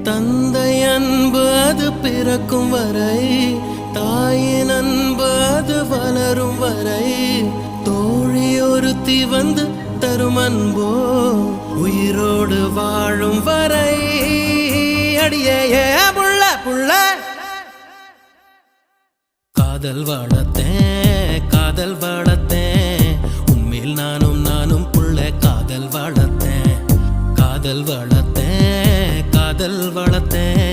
தந்தை அன்பு அது பிறக்கும் வரை, தாயின் அன்பு அது வளரும் வரை, தோழி ஒருத்தி வந்து தரும் அன்போ உயிரோடு வாழும் வரை. அடியே புள்ள புள்ள காதல் வளர்த்தேன் காதல் வளர்த்தேன், உண்மையில் நானும் புள்ள காதல் வளர்த்தேன் காதல் வளர்த்தேன் காதல் வளர்த்தேன்.